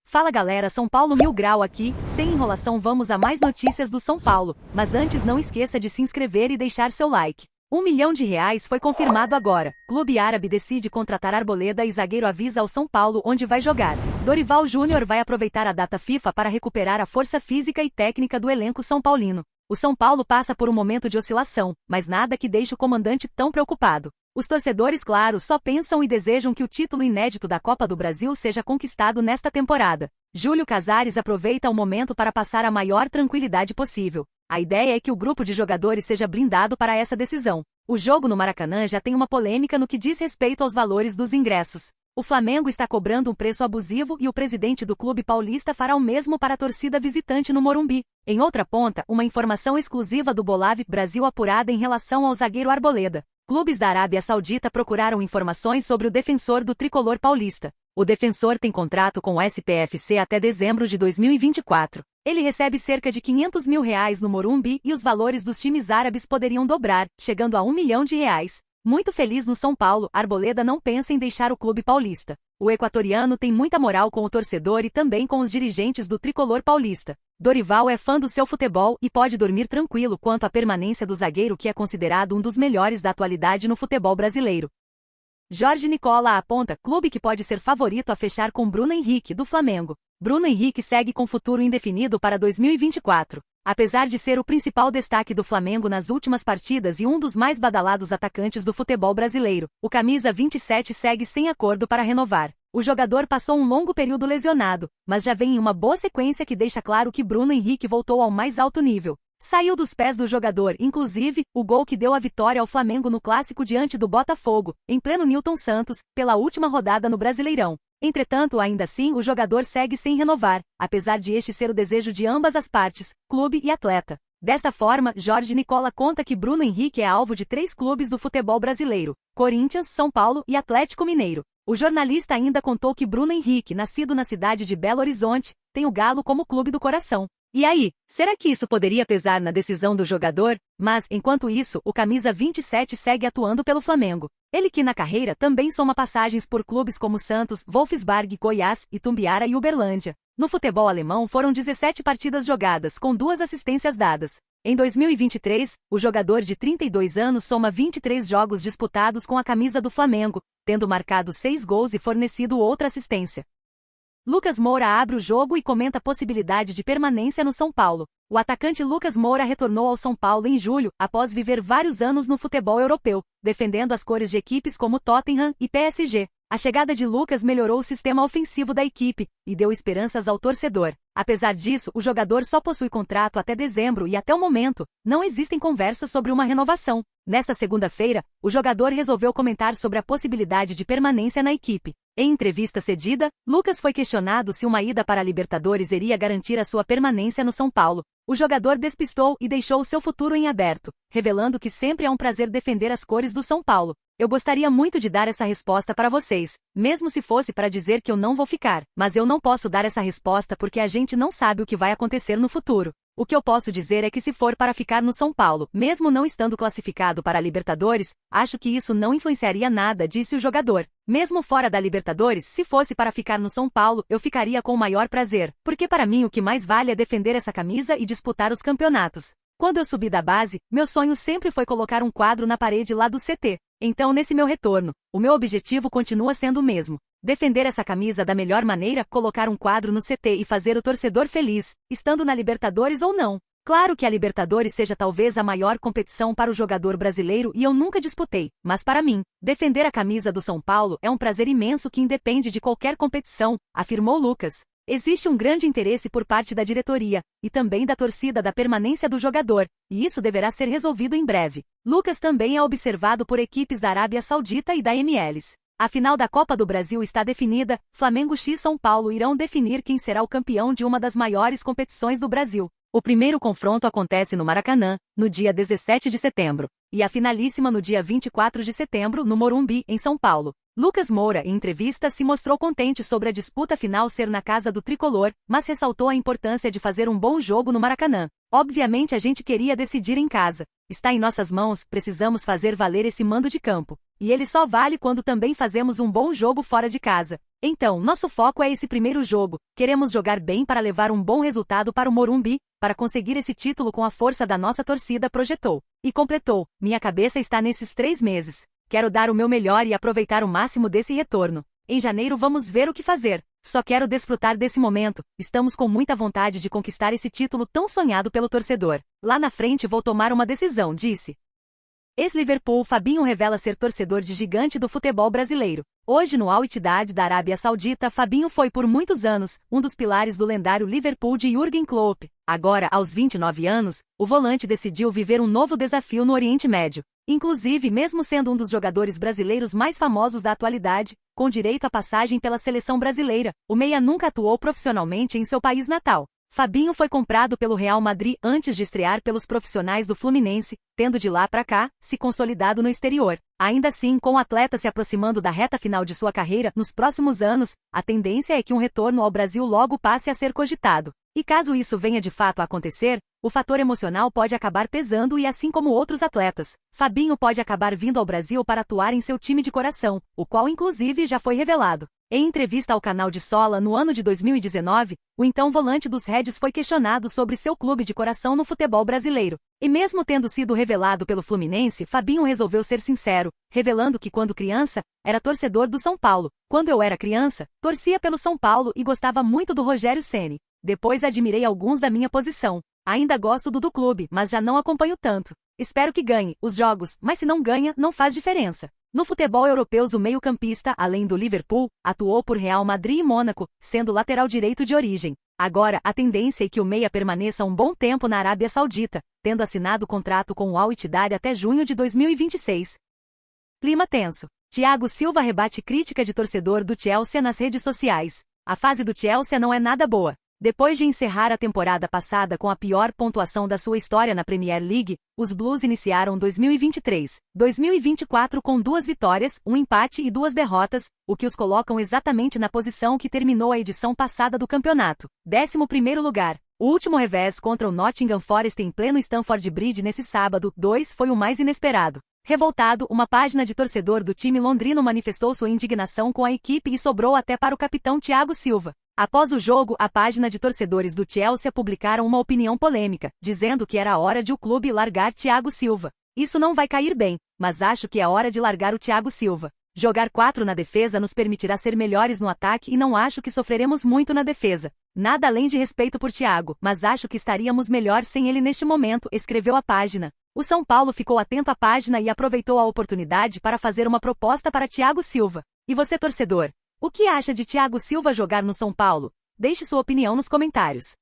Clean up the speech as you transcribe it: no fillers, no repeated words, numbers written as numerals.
Fala galera, São Paulo Mil Grau aqui, sem enrolação vamos a mais notícias do São Paulo, mas antes não esqueça de se inscrever e deixar seu like. R$ 1 milhão foi confirmado agora. Clube árabe decide contratar Arboleda e zagueiro avisa ao São Paulo onde vai jogar. Dorival Júnior vai aproveitar a data FIFA para recuperar a força física e técnica do elenco são paulino. O São Paulo passa por um momento de oscilação, mas nada que deixe o comandante tão preocupado. Os torcedores, claro, só pensam e desejam que o título inédito da Copa do Brasil seja conquistado nesta temporada. Júlio Casares aproveita o momento para passar a maior tranquilidade possível. A ideia é que o grupo de jogadores seja blindado para essa decisão. O jogo no Maracanã já tem uma polêmica no que diz respeito aos valores dos ingressos. O Flamengo está cobrando um preço abusivo e o presidente do clube paulista fará o mesmo para a torcida visitante no Morumbi. Em outra ponta, uma informação exclusiva do Bolave Brasil apurada em relação ao zagueiro Arboleda. Clubes da Arábia Saudita procuraram informações sobre o defensor do tricolor paulista. O defensor tem contrato com o SPFC até dezembro de 2024. Ele recebe cerca de R$ 500 mil no Morumbi e os valores dos times árabes poderiam dobrar, chegando a R$ 1 milhão. Muito feliz no São Paulo, Arboleda não pensa em deixar o clube paulista. O equatoriano tem muita moral com o torcedor e também com os dirigentes do tricolor paulista. Dorival é fã do seu futebol e pode dormir tranquilo quanto à permanência do zagueiro que é considerado um dos melhores da atualidade no futebol brasileiro. Jorge Nicola aponta clube que pode ser favorito a fechar com Bruno Henrique, do Flamengo. Bruno Henrique segue com futuro indefinido para 2024. Apesar de ser o principal destaque do Flamengo nas últimas partidas e um dos mais badalados atacantes do futebol brasileiro, o camisa 27 segue sem acordo para renovar. O jogador passou um longo período lesionado, mas já vem em uma boa sequência que deixa claro que Bruno Henrique voltou ao mais alto nível. Saiu dos pés do jogador, inclusive, o gol que deu a vitória ao Flamengo no clássico diante do Botafogo, em pleno Nilton Santos, pela última rodada no Brasileirão. Entretanto, ainda assim, o jogador segue sem renovar, apesar de este ser o desejo de ambas as partes, clube e atleta. Desta forma, Jorge Nicola conta que Bruno Henrique é alvo de 3 clubes do futebol brasileiro: Corinthians, São Paulo e Atlético Mineiro. O jornalista ainda contou que Bruno Henrique, nascido na cidade de Belo Horizonte, tem o Galo como clube do coração. E aí, será que isso poderia pesar na decisão do jogador? Mas, enquanto isso, o camisa 27 segue atuando pelo Flamengo. Ele que na carreira também soma passagens por clubes como Santos, Wolfsburg, Goiás, Itumbiara e Uberlândia. No futebol alemão foram 17 partidas jogadas, com 2 assistências dadas. Em 2023, o jogador de 32 anos soma 23 jogos disputados com a camisa do Flamengo, tendo marcado 6 gols e fornecido outra assistência. Lucas Moura abre o jogo e comenta a possibilidade de permanência no São Paulo. O atacante Lucas Moura retornou ao São Paulo em julho, após viver vários anos no futebol europeu, defendendo as cores de equipes como Tottenham e PSG. A chegada de Lucas melhorou o sistema ofensivo da equipe e deu esperanças ao torcedor. Apesar disso, o jogador só possui contrato até dezembro e até o momento, não existem conversas sobre uma renovação. Nesta segunda-feira, o jogador resolveu comentar sobre a possibilidade de permanência na equipe. Em entrevista cedida, Lucas foi questionado se uma ida para a Libertadores iria garantir a sua permanência no São Paulo. O jogador despistou e deixou seu futuro em aberto, revelando que sempre é um prazer defender as cores do São Paulo. Eu gostaria muito de dar essa resposta para vocês, mesmo se fosse para dizer que eu não vou ficar, mas eu não posso dar essa resposta porque a gente não sabe o que vai acontecer no futuro. O que eu posso dizer é que se for para ficar no São Paulo, mesmo não estando classificado para a Libertadores, acho que isso não influenciaria nada, disse o jogador. Mesmo fora da Libertadores, se fosse para ficar no São Paulo, eu ficaria com o maior prazer, porque para mim o que mais vale é defender essa camisa e disputar os campeonatos. Quando eu subi da base, meu sonho sempre foi colocar um quadro na parede lá do CT. Então nesse meu retorno, o meu objetivo continua sendo o mesmo. Defender essa camisa da melhor maneira, colocar um quadro no CT e fazer o torcedor feliz, estando na Libertadores ou não. Claro que a Libertadores seja talvez a maior competição para o jogador brasileiro e eu nunca disputei, mas para mim, defender a camisa do São Paulo é um prazer imenso que independe de qualquer competição, afirmou Lucas. Existe um grande interesse por parte da diretoria, e também da torcida da permanência do jogador, e isso deverá ser resolvido em breve. Lucas também é observado por equipes da Arábia Saudita e da MLS. A final da Copa do Brasil está definida, Flamengo x São Paulo irão definir quem será o campeão de uma das maiores competições do Brasil. O primeiro confronto acontece no Maracanã, no dia 17 de setembro, e a finalíssima no dia 24 de setembro no Morumbi, em São Paulo. Lucas Moura, em entrevista, se mostrou contente sobre a disputa final ser na casa do tricolor, mas ressaltou a importância de fazer um bom jogo no Maracanã. Obviamente a gente queria decidir em casa. Está em nossas mãos, precisamos fazer valer esse mando de campo. E ele só vale quando também fazemos um bom jogo fora de casa. Então, nosso foco é esse primeiro jogo, queremos jogar bem para levar um bom resultado para o Morumbi, para conseguir esse título com a força da nossa torcida, projetou. E completou, minha cabeça está nesses 3 meses. Quero dar o meu melhor e aproveitar o máximo desse retorno. Em janeiro vamos ver o que fazer. Só quero desfrutar desse momento, estamos com muita vontade de conquistar esse título tão sonhado pelo torcedor. Lá na frente vou tomar uma decisão, disse. Ex-Liverpool Fabinho revela ser torcedor de gigante do futebol brasileiro. Hoje no Al Ittihad da Arábia Saudita, Fabinho foi por muitos anos um dos pilares do lendário Liverpool de Jürgen Klopp. Agora, aos 29 anos, o volante decidiu viver um novo desafio no Oriente Médio. Inclusive, mesmo sendo um dos jogadores brasileiros mais famosos da atualidade, com direito à passagem pela seleção brasileira, o meia nunca atuou profissionalmente em seu país natal. Fabinho foi comprado pelo Real Madrid antes de estrear pelos profissionais do Fluminense, tendo de lá para cá se consolidado no exterior. Ainda assim, com o atleta se aproximando da reta final de sua carreira nos próximos anos, a tendência é que um retorno ao Brasil logo passe a ser cogitado. E caso isso venha de fato a acontecer, o fator emocional pode acabar pesando e assim como outros atletas, Fabinho pode acabar vindo ao Brasil para atuar em seu time de coração, o qual inclusive já foi revelado. Em entrevista ao canal de Sola no ano de 2019, o então volante dos Reds foi questionado sobre seu clube de coração no futebol brasileiro. E mesmo tendo sido revelado pelo Fluminense, Fabinho resolveu ser sincero, revelando que quando criança, era torcedor do São Paulo. Quando eu era criança, torcia pelo São Paulo e gostava muito do Rogério Ceni. Depois admirei alguns da minha posição. Ainda gosto do clube, mas já não acompanho tanto. Espero que ganhe os jogos, mas se não ganha, não faz diferença. No futebol europeu, o meio-campista, além do Liverpool, atuou por Real Madrid e Mônaco, sendo lateral direito de origem. Agora, a tendência é que o meia permaneça um bom tempo na Arábia Saudita, tendo assinado contrato com o Al Ittihad até junho de 2026. Clima tenso. Thiago Silva rebate crítica de torcedor do Chelsea nas redes sociais. A fase do Chelsea não é nada boa. Depois de encerrar a temporada passada com a pior pontuação da sua história na Premier League, os Blues iniciaram 2023-2024 com 2 vitórias, 1 empate e 2 derrotas, o que os colocam exatamente na posição que terminou a edição passada do campeonato, 11º lugar. O último revés contra o Nottingham Forest em pleno Stamford Bridge nesse sábado, 2, foi o mais inesperado. Revoltado, uma página de torcedor do time londrino manifestou sua indignação com a equipe e sobrou até para o capitão Thiago Silva. Após o jogo, a página de torcedores do Chelsea publicaram uma opinião polêmica, dizendo que era a hora de o clube largar Thiago Silva. Isso não vai cair bem, mas acho que é hora de largar o Thiago Silva. Jogar 4 na defesa nos permitirá ser melhores no ataque e não acho que sofreremos muito na defesa. Nada além de respeito por Thiago, mas acho que estaríamos melhor sem ele neste momento, escreveu a página. O São Paulo ficou atento à página e aproveitou a oportunidade para fazer uma proposta para Thiago Silva. E você, torcedor? O que acha de Thiago Silva jogar no São Paulo? Deixe sua opinião nos comentários.